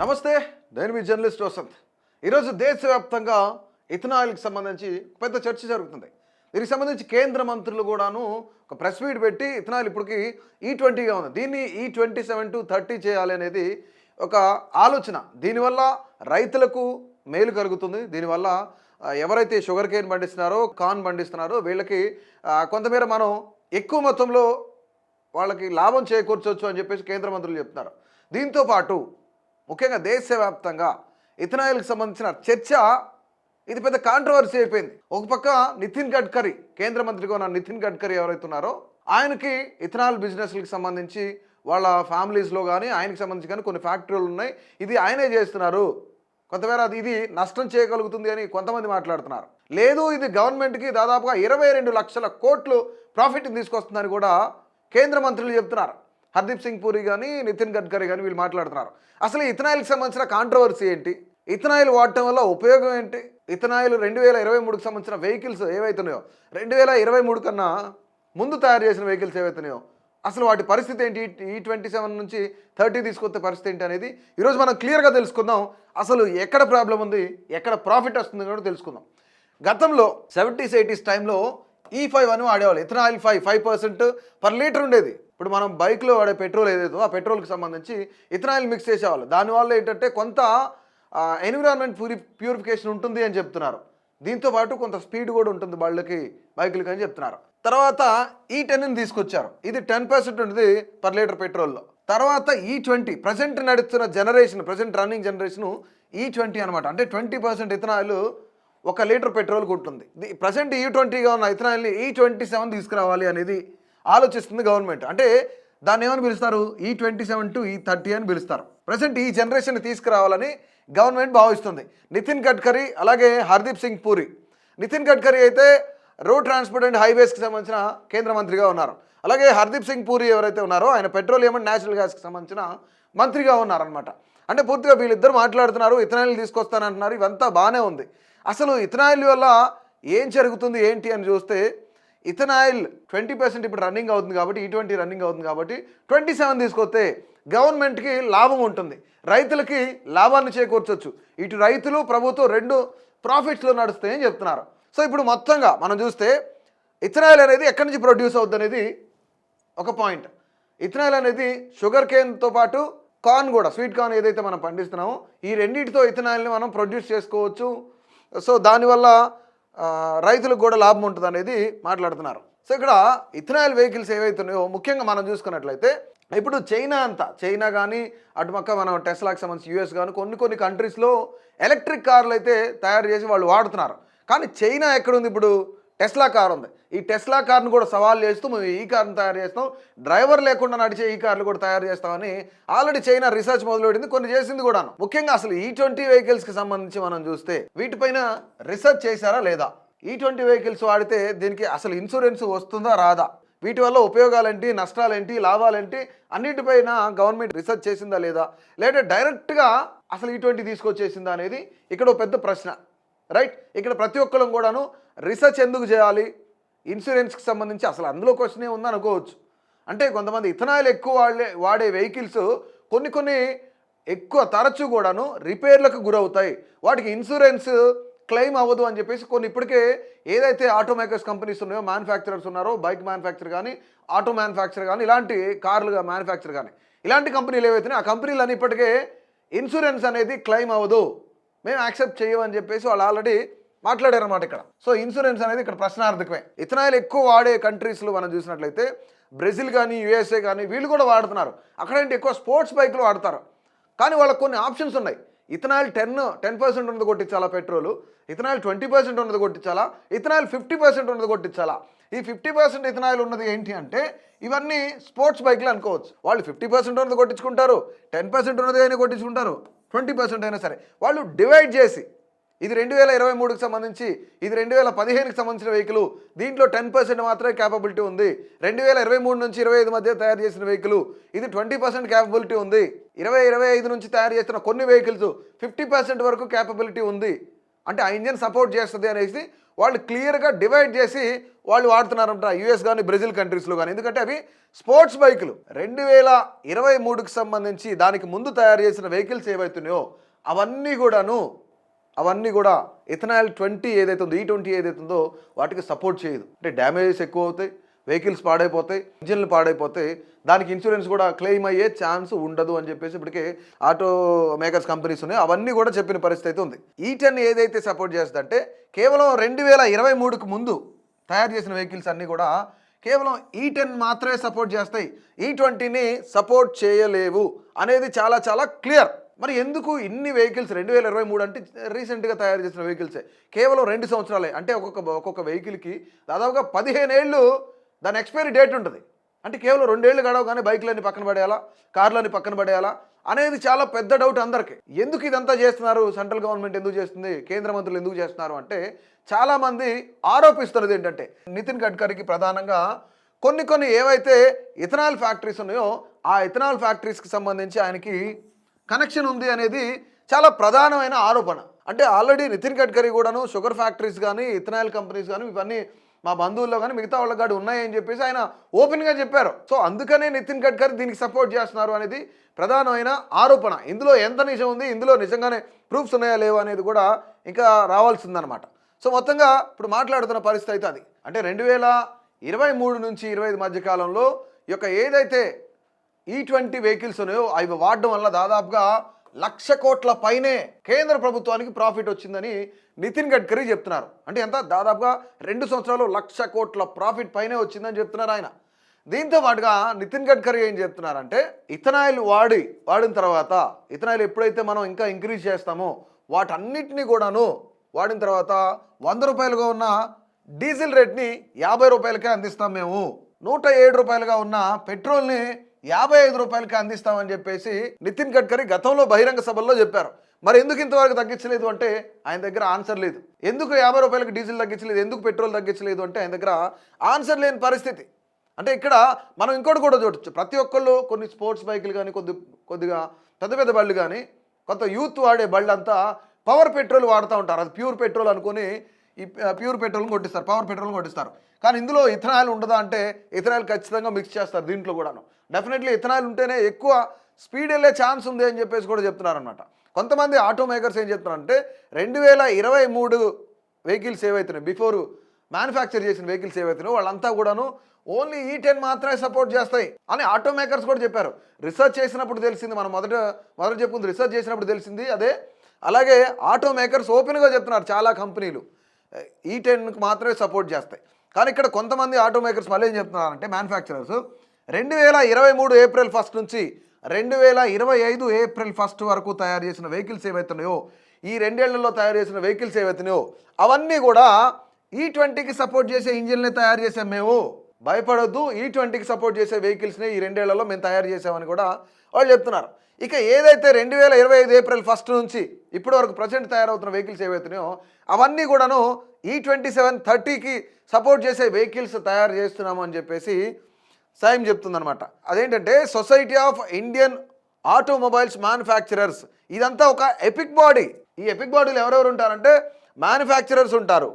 నమస్తే, నేను మీ జర్నలిస్ట్ వసంత్. ఈరోజు దేశవ్యాప్తంగా ఇథనాయిల్కి సంబంధించి పెద్ద చర్చ జరుగుతుంది. దీనికి సంబంధించి కేంద్ర మంత్రులు కూడాను ఒక ప్రెస్ మీట్ పెట్టి ఇథనాయిల్ ఇప్పటికి E20గా ఉంది, దీన్ని E27 to 30 చేయాలి అనేది ఒక ఆలోచన. దీనివల్ల రైతులకు మేలు కలుగుతుంది. దీనివల్ల ఎవరైతే షుగర్ కేన్ పండిస్తున్నారో, కార్న్ పండిస్తున్నారో వీళ్ళకి కొంతమేర మనం ఎక్కువ మొత్తంలో వాళ్ళకి లాభం చేకూర్చవచ్చు అని చెప్పేసి కేంద్ర మంత్రులు చెప్తున్నారు. దీంతో పాటు ముఖ్యంగా దేశవ్యాప్తంగా ఇథనాయిల్కి సంబంధించిన చర్చ ఇది పెద్ద కాంట్రవర్సీ అయిపోయింది. ఒక పక్క నితిన్ గడ్కరీ, కేంద్ర మంత్రిగా ఉన్న నితిన్ గడ్కరీ ఎవరైతే ఉన్నారో ఆయనకి ఇథనాయిల్ బిజినెస్లకు సంబంధించి వాళ్ళ ఫ్యామిలీస్లో కానీ ఆయనకి సంబంధించి కానీ కొన్ని ఫ్యాక్టరీలు ఉన్నాయి, ఇది ఆయనే చేస్తున్నారు, కొంతమేర ఇది నష్టం చేయగలుగుతుంది అని కొంతమంది మాట్లాడుతున్నారు. లేదు, ఇది గవర్నమెంట్కి దాదాపుగా 22 లక్షల కోట్లు ప్రాఫిట్ని తీసుకొస్తుందని కూడా కేంద్ర మంత్రులు చెప్తున్నారు. హర్దీప్ సింగ్ పూరి కానీ నితిన్ గడ్కరీ కానీ వీళ్ళు మాట్లాడుతున్నారు. అసలు ఇథనాయిల్కి సంబంధించిన కాంట్రవర్సీ ఏంటి, ఇథనాయిల్ వాడటం వల్ల ఉపయోగం ఏంటి, ఇథనాయిల్ 2023కి సంబంధించిన వెహికల్స్ ఏవైతున్నాయో 2023 కన్నా ముందు తయారు చేసిన వెహికల్స్ ఏవైతున్నాయో అసలు వాటి పరిస్థితి ఏంటి, E27 నుంచి 30 తీసుకొచ్చే పరిస్థితి ఏంటి అనేది ఈరోజు మనం క్లియర్గా తెలుసుకుందాం. అసలు ఎక్కడ ప్రాబ్లం ఉంది, ఎక్కడ ప్రాఫిట్ వస్తుంది కూడా తెలుసుకుందాం. గతంలో 70s 80s టైంలో E5 అని వాడేవాళ్ళు. ఇథనాయిల్ 5% పర్ లీటర్ ఉండేది. ఇప్పుడు మనం బైక్లో వాడే పెట్రోల్ ఏదైతే ఆ పెట్రోల్కి సంబంధించి ఇథనాయిల్ మిక్స్ చేసేవాళ్ళు. దానివల్ల ఏంటంటే కొంత ఎన్విరాన్మెంట్ ప్యూరిఫికేషన్ ఉంటుంది అని చెప్తున్నారు. దీంతో పాటు కొంత స్పీడ్ కూడా ఉంటుంది బైకులకి అని చెప్తున్నారు. తర్వాత E10ని తీసుకొచ్చారు, ఇది 10% ఉంటుంది పర్ లీటర్ పెట్రోల్లో. తర్వాత E20 ప్రజెంట్ నడుస్తున్న generation, present running generation E20 అనమాట. అంటే 20% ఇథనాయిల్ 1 లీటర్ పెట్రోల్కి ఉంటుంది. ప్రజెంట్ E20గా ఉన్న ఇథనాయిల్ని E27 తీసుకురావాలి అనేది ఆలోచిస్తుంది గవర్నమెంట్. అంటే దాన్ని ఏమని పిలుస్తారు, E27 to E30 అని పిలుస్తారు. ప్రజెంట్ ఈ జనరేషన్ తీసుకురావాలని గవర్నమెంట్ భావిస్తుంది. నితిన్ గడ్కరీ అలాగే హర్దీప్ సింగ్ పూరి. నితిన్ గడ్కరీ అయితే రోడ్ ట్రాన్స్పోర్ట్ అండ్ హైవేస్కి సంబంధించిన కేంద్ర మంత్రిగా ఉన్నారు. అలాగే హర్దీప్ సింగ్ పూరి ఎవరైతే ఉన్నారో ఆయన పెట్రోలియం అండ్ న్యాచురల్ గ్యాస్కి సంబంధించిన మంత్రిగా ఉన్నారనమాట. అంటే పూర్తిగా వీళ్ళిద్దరు మాట్లాడుతున్నారు, ఇథనాయిల్ తీసుకొస్తానంటున్నారు, ఇవంతా బాగానే ఉంది. అసలు ఇథనాయిల్ వల్ల ఏం జరుగుతుంది ఏంటి అని చూస్తే ఇథనాయిల్ 20% ఇప్పుడు రన్నింగ్ అవుతుంది కాబట్టి, E20 రన్నింగ్ అవుతుంది కాబట్టి 27 తీసుకొస్తే గవర్నమెంట్కి లాభం ఉంటుంది, రైతులకి లాభాన్ని చేకూర్చవచ్చు. ఇటు రైతులు ప్రభుత్వం రెండు ప్రాఫిట్స్లో నడుస్తాయని చెప్తున్నారు. సో ఇప్పుడు మొత్తంగా మనం చూస్తే ఇథనాయిల్ అనేది ఎక్కడి నుంచి ప్రొడ్యూస్ అవుతుంది అనేది ఒక పాయింట్. ఇథనాయిల్ అనేది షుగర్ కేన్తో పాటు కార్న్ కూడా, స్వీట్ కార్న్ ఏదైతే మనం పండిస్తున్నామో ఈ రెండింటితో ఇథనాయిల్ని మనం ప్రొడ్యూస్ చేసుకోవచ్చు. సో దానివల్ల రైతులకు కూడా లాభం ఉంటుంది అనేది మాట్లాడుతున్నారు. సో ఇక్కడ ఇథనాయిల్ వెహికల్స్ ఏవైతున్నాయో ముఖ్యంగా మనం చూసుకున్నట్లయితే ఇప్పుడు చైనా కానీ అటుపక్క మనం టెస్లాకి సంబంధించి US కానీ కొన్ని కంట్రీస్లో ఎలక్ట్రిక్ కార్లు అయితే తయారు చేసి వాళ్ళు వాడుతున్నారు. కానీ చైనా ఎక్కడుంది, ఇప్పుడు టెస్లా కార్ ఉంది. ఈ టెస్లా కార్ను కూడా సవాల్ చేస్తూ మేము ఈ కార్ను తయారు చేస్తాం, డ్రైవర్ లేకుండా నడిచే ఈ కార్లు కూడా తయారు చేస్తామని ఆల్రెడీ చైనా రీసెర్చ్ మొదలుపెట్టింది, కొన్ని చేసింది కూడాను. ముఖ్యంగా అసలు E20 వెహికల్స్కి సంబంధించి మనం చూస్తే వీటిపైన రీసెర్చ్ చేశారా లేదా, E20 వెహికల్స్ వాడితే దీనికి అసలు ఇన్సూరెన్స్ వస్తుందా రాదా, వీటి వల్ల ఉపయోగాలేంటి, నష్టాలేంటి, లాభాలేంటి అన్నిటిపైన గవర్నమెంట్ రీసెర్చ్ చేసిందా లేదా, లేదా డైరెక్ట్గా అసలు E20 తీసుకొచ్చేసిందా అనేది ఇక్కడ ఒక పెద్ద ప్రశ్న. రైట్, ఇక్కడ ప్రతి ఒక్కరం కూడాను రీసెర్చ్ ఎందుకు చేయాలి, ఇన్సూరెన్స్కి సంబంధించి అసలు అందులో క్వశ్చనే ఉందనుకోవచ్చు. అంటే కొంతమంది ఇథనాయిల్ ఎక్కువ వాడే వెహికల్స్ కొన్ని ఎక్కువ తరచూ కూడాను రిపేర్లకు గురవుతాయి, వాటికి ఇన్సూరెన్స్ క్లెయిమ్ అవ్వదు అని చెప్పేసి కొన్ని ఇప్పటికే ఏదైతే ఆటోమేకర్స్ కంపెనీస్ ఉన్నాయో, మ్యానుఫ్యాక్చరర్స్ ఉన్నారో, బైక్ మ్యానుఫ్యాక్చర్ కానీ, ఆటో మ్యానుఫ్యాక్చర్ కానీ, ఇలాంటి కార్లుగా మ్యానుఫ్యాక్చర్ కానీ ఇలాంటి కంపెనీలు ఏవైతే ఆ కంపెనీలు ఇప్పటికే ఇన్సూరెన్స్ అనేది క్లెయిమ్ అవ్వదు, మేము యాక్సెప్ట్ చేయమని చెప్పేసి వాళ్ళు ఆల్రెడీ మాట్లాడారన్నమాట ఇక్కడ. సో ఇన్సూరెన్స్ అనేది ఇక్కడ ప్రశ్నార్థకమే. ఇథనాయిల్ ఎక్కువ వాడే కంట్రీస్లో మనం చూసినట్లయితే బ్రెజిల్ కానీ, USA కానీ వీళ్ళు కూడా వాడుతున్నారు. అక్కడేంటి ఎక్కువ స్పోర్ట్స్ బైక్లు వాడతారు, కానీ వాళ్ళకి కొన్ని ఆప్షన్స్ ఉన్నాయి. ఇథనాయిల్ 10% ఉన్నది కొట్టించాలా పెట్రోలు, ఇథనాయిల్ 20% ఉన్నది కొట్టించాలా, ఇథనాయిల్ 50% ఉన్నది కొట్టించాలా. ఈ 50% ఇథనాయిల్ ఉన్నది ఏంటి అంటే ఇవన్నీ స్పోర్ట్స్ బైక్లు అనుకోవచ్చు. వాళ్ళు 50% ఉన్నది కొట్టించుకుంటారు, 10% ఉన్నది అయినా కొట్టించుకుంటారు, 20% అయినా సరే వాళ్ళు డివైడ్ చేసి ఇది 2023కి సంబంధించి, ఇది 2015కి సంబంధించిన వెహికల్, దీంట్లో 10% మాత్రమే క్యాపబిలిటీ ఉంది. 2023 నుంచి 25 మధ్య తయారు చేసిన వెహికల్ ఇది 20% క్యాపబిలిటీ ఉంది. 2025 నుంచి తయారు చేసిన కొన్ని వెహికల్స్ 50% వరకు క్యాపబిలిటీ ఉంది, అంటే ఆ ఇంజన్ సపోర్ట్ చేస్తుంది అనేసి వాళ్ళు క్లియర్గా డివైడ్ చేసి వాళ్ళు వాడుతున్నారంట యూఎస్ కానీ బ్రెజిల్ కంట్రీస్లో కానీ. ఎందుకంటే అవి స్పోర్ట్స్ బైకులు. 2023కి సంబంధించి దానికి ముందు తయారు చేసిన వెహికల్స్ ఏవైతున్నాయో అవన్నీ కూడా ఇథనాల్ 20 ఏదైతే ఉందో E20 ఏదైతే ఉందో వాటికి సపోర్ట్ చేయదు. అంటే డ్యామేజెస్ ఎక్కువ అవుతాయి, వెహికల్స్ పాడైపోతాయి, ఇంజిన్లు పాడైపోతాయి, దానికి ఇన్సూరెన్స్ కూడా క్లెయిమ్ అయ్యే ఛాన్స్ ఉండదు అని చెప్పేసి ఇప్పటికే ఆటో మేకర్స్ కంపెనీస్ ఉన్నాయి, అవన్నీ కూడా చెప్పిన పరిస్థితి అయితే ఉంది. E10 ఏదైతే సపోర్ట్ చేస్తుందంటే కేవలం 2023కు ముందు తయారు చేసిన వెహికల్స్ అన్నీ కూడా కేవలం E10 మాత్రమే సపోర్ట్ చేస్తాయి, E20ని సపోర్ట్ చేయలేవు అనేది చాలా చాలా క్లియర్. మరి ఎందుకు ఇన్ని వెహికల్స్ 2023 అంటే రీసెంట్గా తయారు చేసిన వెహికల్సే, కేవలం 2 సంవత్సరాలే. అంటే ఒక్కొక్క వెహికల్కి దాదాపుగా 15 ఏళ్ళు దాని ఎక్స్పైరీ డేట్ ఉంటుంది. అంటే కేవలం 2 ఏళ్ళు గడవగానే బైక్లన్నీ పక్కన పడేయాలా, కార్లన్నీ పక్కన పడేయాలా అనేది చాలా పెద్ద డౌట్ అందరికీ. ఎందుకు ఇదంతా చేస్తున్నారు, సెంట్రల్ గవర్నమెంట్ ఎందుకు చేస్తుంది, కేంద్ర మంత్రులు ఎందుకు చేస్తున్నారు అంటే చాలామంది ఆరోపిస్తున్నది ఏంటంటే నితిన్ గడ్కరీకి ప్రధానంగా కొన్ని ఏవైతే ఇథనాల్ ఫ్యాక్టరీస్ ఉన్నాయో ఆ ఇథనాల్ ఫ్యాక్టరీస్కి సంబంధించి ఆయనకి కనెక్షన్ ఉంది అనేది చాలా ప్రధానమైన ఆరోపణ. అంటే ఆల్రెడీ నితిన్ గడ్కరీ కూడాను షుగర్ ఫ్యాక్టరీస్ కానీ ఇథనాల్ కంపెనీస్ కానీ ఇవన్నీ మా బంధువుల్లో కానీ మిగతా వాళ్ళ కాడ ఉన్నాయని చెప్పేసి ఆయన ఓపెన్గా చెప్పారు. సో అందుకనే నితిన్ గడ్కరీ దీనికి సపోర్ట్ చేస్తున్నారు అనేది ప్రధానమైన ఆరోపణ. ఇందులో ఎంత నిజం ఉంది, ఇందులో నిజంగానే ప్రూఫ్స్ ఉన్నాయా లేవా అనేది కూడా ఇంకా రావాల్సిందనమాట. సో మొత్తంగా ఇప్పుడు మాట్లాడుతున్న పరిస్థితి అయితే అది. అంటే 2023 నుంచి 25 మధ్య కాలంలో ఈ యొక్క ఏదైతే E20 వెహికల్స్ ఉన్నాయో అవి వాడడం వల్ల దాదాపుగా 1,00,000 కోట్ల పైనే కేంద్ర ప్రభుత్వానికి ప్రాఫిట్ వచ్చిందని నితిన్ గడ్కరీ చెప్తున్నారు. అంటే ఎంత, దాదాపుగా 2 సంవత్సరాలు 1,00,000 కోట్ల ప్రాఫిట్ పైనే వచ్చిందని చెప్తున్నారు ఆయన. దీంతో పాటుగా నితిన్ గడ్కరీ ఏం చెప్తున్నారంటే ఇథనాయిల్ వాడిన తర్వాత ఇథనాయిల్ ఎప్పుడైతే మనం ఇంకా ఇంక్రీజ్ చేస్తామో వాటన్నిటినీ కూడాను వాడిన తర్వాత 100 రూపాయలుగా ఉన్న డీజిల్ రేట్ని 50 రూపాయలకే అందిస్తాం మేము, 107 రూపాయలుగా ఉన్న పెట్రోల్ని 55 రూపాయలకి అందిస్తామని చెప్పేసి నితిన్ గడ్కరీ గతంలో బహిరంగ సభల్లో చెప్పారు. మరి ఎందుకు ఇంతవరకు తగ్గించలేదు అంటే ఆయన దగ్గర ఆన్సర్ లేదు. ఎందుకు 50 రూపాయలకి డీజిల్ తగ్గించలేదు, ఎందుకు పెట్రోల్ తగ్గించలేదు అంటే ఆయన దగ్గర ఆన్సర్ లేని పరిస్థితి. అంటే ఇక్కడ మనం ఇంకోటి కూడా చూడొచ్చు, ప్రతి ఒక్కళ్ళు కొన్ని స్పోర్ట్స్ బైకులు కానీ కొద్దిగా పెద్ద బళ్ళు కానీ కొంత యూత్ వాడే బళ్ళు అంతా పవర్ పెట్రోల్ వాడుతూ ఉంటారు. అది ప్యూర్ పెట్రోల్ అనుకుని ఈ ప్యూర్ పెట్రోల్ని కొట్టిస్తారు, పవర్ పెట్రోల్ని కొట్టిస్తారు. కానీ ఇందులో ఇథనాయిల్ ఉండదా అంటే ఇథనాయిల్ ఖచ్చితంగా మిక్స్ చేస్తారు దీంట్లో కూడాను. డెఫినెట్లీ ఇథనాయిల్ ఉంటేనే ఎక్కువ స్పీడ్ వెళ్ళే ఛాన్స్ ఉంది అని చెప్పేసి కూడా చెప్తున్నారనమాట. కొంతమంది ఆటో మేకర్స్ ఏం చెప్తున్నారంటే 2023 వెహికల్స్ ఏవైతున్నాయి, బిఫోర్ మ్యానుఫ్యాక్చర్ చేసిన వెహికల్స్ ఏవైతున్నాయో వాళ్ళంతా కూడాను ఓన్లీ E10 మాత్రమే సపోర్ట్ చేస్తాయి అని ఆటో మేకర్స్ కూడా చెప్పారు. రిసర్చ్ చేసినప్పుడు తెలిసింది, మనం మొదట చెప్పుకుంది రిసర్చ్ చేసినప్పుడు తెలిసింది అదే. అలాగే ఆటో మేకర్స్ ఓపెన్గా చెప్తున్నారు, చాలా కంపెనీలు E10కి మాత్రమే సపోర్ట్ చేస్తాయి. కానీ ఇక్కడ కొంతమంది ఆటో మేకర్స్ మళ్ళీ ఏం చెప్తున్నారంటే మ్యానుఫ్యాక్చరర్స్ 2023 ఏప్రిల్ 1 నుంచి 2025 ఏప్రిల్ 1 వరకు తయారు చేసిన వెహికల్స్ ఏవైతున్నాయో ఈ 2 ఏళ్లలో తయారు చేసిన వెహికల్స్ ఏవైతున్నాయో అవన్నీ కూడా E20కి సపోర్ట్ చేసే ఇంజిన్లే తయారు చేసాం మేము, భయపడొద్దు, E20కి సపోర్ట్ చేసే వెహికల్స్ని ఈ 2 ఏళ్లలో మేము తయారు చేసామని కూడా వాళ్ళు చెప్తున్నారు. ఇక ఏదైతే 2025 ఏప్రిల్ 1 నుంచి ఇప్పటి వరకు ప్రజెంట్ తయారవుతున్న వెహికల్స్ ఏవైతున్నాయో అవన్నీ కూడాను E27 30కి సపోర్ట్ చేసే వెహికల్స్ తయారు చేస్తున్నాము అని చెప్పేసి సాయం చెప్తుందనమాట. అదేంటంటే society of Indian automobiles manufacturers, ఇదంతా ఒక ఎపిక్ బాడీ. ఈ ఎపిక్ బాడీలో ఎవరెవరు ఉంటారంటే మ్యానుఫ్యాక్చరర్స్ ఉంటారు.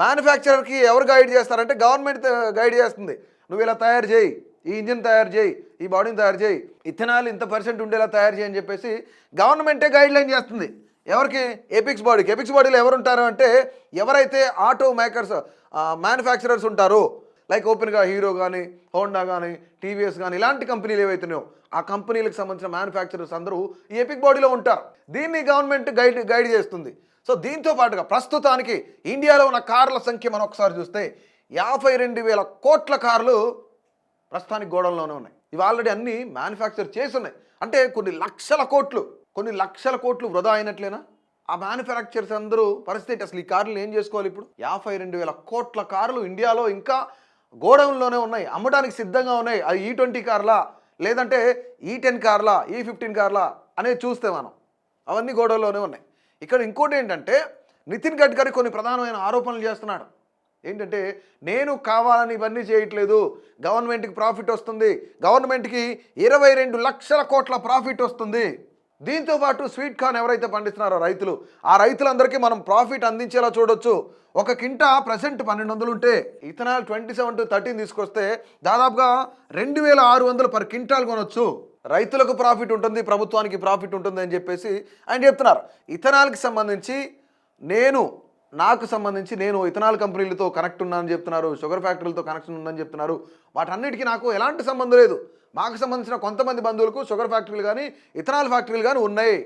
మ్యానుఫ్యాక్చరర్కి ఎవరు గైడ్ చేస్తారంటే గవర్నమెంట్ గైడ్ చేస్తుంది, నువ్వు ఇలా తయారు చేయి, ఈ ఇంజిన్ తయారు చేయి, ఈ బాడీని తయారు చేయి, ఇథనాల్ ఇంత % ఉండేలా తయారు చేయి అని చెప్పేసి గవర్నమెంటే గైడ్ లైన్ చేస్తుంది. ఎవరికి? ఎపిక్స్ బాడీకి. ఎపిక్స్ బాడీలో ఎవరు ఉంటారు అంటే ఎవరైతే ఆటో మేకర్స్ మ్యానుఫ్యాక్చరర్స్ ఉంటారో, లైక్ ఓపెన్గా హీరో కానీ, హోండా కానీ, టీవీఎస్ కానీ ఇలాంటి కంపెనీలు ఏవైతున్నాయో ఆ కంపెనీలకు సంబంధించిన మ్యానుఫ్యాక్చరర్స్ అందరూ ఈ ఎపిక్ బాడీలో ఉంటారు. దీన్ని గవర్నమెంట్ గైడ్ చేస్తుంది. సో దీంతో పాటుగా ప్రస్తుతానికి ఇండియాలో ఉన్న కార్ల సంఖ్య మనం ఒకసారి చూస్తే 52,000 కోట్ల కార్లు ప్రస్తుతానికి గోడౌన్లోనే ఉన్నాయి. ఇవి ఆల్రెడీ అన్నీ మ్యానుఫ్యాక్చర్ చేసి ఉన్నాయి. అంటే కొన్ని లక్షల కోట్లు వృధా అయినట్లేనా? ఆ మ్యానుఫ్యాక్చర్స్ అందరూ పరిస్థితి అసలు ఈ కార్లు ఏం చేసుకోవాలి ఇప్పుడు? 52,000 కోట్ల కార్లు ఇండియాలో ఇంకా గోడౌన్లోనే ఉన్నాయి, అమ్మడానికి సిద్ధంగా ఉన్నాయి. అది E20 కార్లా లేదంటే E10 కార్లా, E15 కార్లా అనేది చూస్తే మనం అవన్నీ గోడౌన్లోనే ఉన్నాయి. ఇక్కడ ఇంకోటి ఏంటంటే నితిన్ గడ్కరీ కొన్ని ప్రధానమైన ఆరోపణలు చేస్తున్నాడు. ఏంటంటే నేను కావాలని ఇవన్నీ చేయట్లేదు, గవర్నమెంట్కి ప్రాఫిట్ వస్తుంది, గవర్నమెంట్కి 22 లక్షల కోట్ల ప్రాఫిట్ వస్తుంది, దీంతో పాటు స్వీట్ కార్న్ ఎవరైతే పండిస్తున్నారో రైతులు, ఆ రైతులందరికీ మనం ప్రాఫిట్ అందించేలా చూడొచ్చు. ఒక కింటా ప్రజెంట్ 1200 ఉంటే ఇథనాల్ 27 to 13 తీసుకొస్తే దాదాపుగా 2600 పర్ క్వింటాల్ కొనొచ్చు. రైతులకు ప్రాఫిట్ ఉంటుంది, ప్రభుత్వానికి ప్రాఫిట్ ఉంటుంది అని చెప్పేసి ఆయన చెప్తున్నారు. ఇథనాల్కి సంబంధించి నేను ఇథనాల్ కంపెనీలతో కనెక్ట్ ఉన్నానని చెప్తున్నారు, షుగర్ ఫ్యాక్టరీలతో కనెక్షన్ ఉందని చెప్తున్నారు. వాటన్నిటికీ నాకు ఎలాంటి సంబంధం లేదు. మాకు సంబంధించిన కొంతమంది బంధువులకు షుగర్ ఫ్యాక్టరీలు కానీ ఇథనాల్ ఫ్యాక్టరీలు కానీ ఉన్నాయి,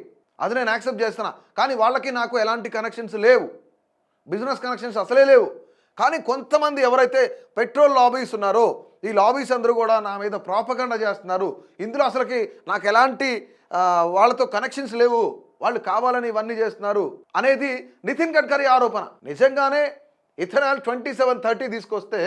అది నేను యాక్సెప్ట్ చేస్తున్నా. కానీ వాళ్ళకి నాకు ఎలాంటి కనెక్షన్స్ లేవు, బిజినెస్ కనెక్షన్స్ అసలే లేవు. కానీ కొంతమంది ఎవరైతే పెట్రోల్ లాబీస్ ఉన్నారో ఈ లాబీస్ అందరూ కూడా నా మీద ప్రాపగండా చేస్తున్నారు. ఇందులో అసలుకి నాకు ఎలాంటి వాళ్ళతో కనెక్షన్స్ లేవు, వాళ్ళు కావాలని ఇవన్నీ చేస్తున్నారు అనేది నితిన్ గడ్కరీ ఆరోపణ. నిజంగానే ఇథనాల్ 2730 తీసుకొస్తే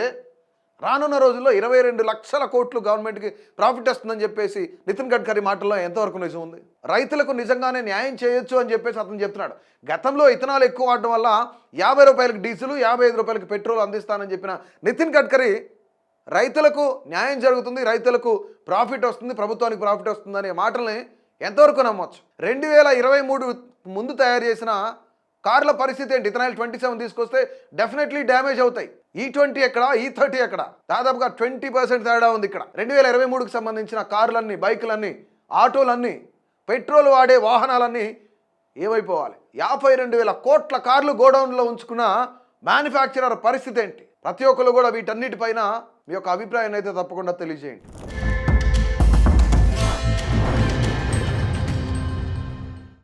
రానున్న రోజుల్లో 22 లక్షల కోట్లు గవర్నమెంట్కి ప్రాఫిట్ వస్తుందని చెప్పేసి నితిన్ గడ్కరీ మాటల్లో ఎంతవరకు నిజం ఉంది? రైతులకు నిజంగానే న్యాయం చేయొచ్చు అని చెప్పేసి అతను చెప్తున్నాడు. గతంలో ఇథనాల్ ఎక్కువ వాడడం వల్ల 50 రూపాయలకి డీజిల్, 55 రూపాయలకి పెట్రోల్ అందిస్తానని చెప్పిన నితిన్ గడ్కరీ రైతులకు న్యాయం జరుగుతుంది, రైతులకు ప్రాఫిట్ వస్తుంది, ప్రభుత్వానికి ప్రాఫిట్ వస్తుంది అనే మాటల్ని ఎంతవరకు నమ్మొచ్చు? 2023 ముందు తయారు చేసిన కార్ల పరిస్థితి ఏంటి? ఇథనాల్ 27 తీసుకొస్తే డెఫినెట్లీ డ్యామేజ్ అవుతాయి. E20 ఎక్కడ, E30 ఎక్కడ? దాదాపుగా 20% తేడా ఉంది ఇక్కడ. 2023కి సంబంధించిన కార్లన్నీ, బైకులన్నీ, ఆటోలన్నీ, పెట్రోల్ వాడే వాహనాలన్నీ ఏమైపోవాలి? 52,000 కోట్ల కార్లు గోడౌన్లో ఉంచుకున్న మ్యానుఫ్యాక్చరర్ పరిస్థితి ఏంటి? ప్రతి ఒక్కరు కూడా వీటన్నిటిపైన మీ యొక్క అభిప్రాయాన్ని అయితే తప్పకుండా తెలియజేయండి.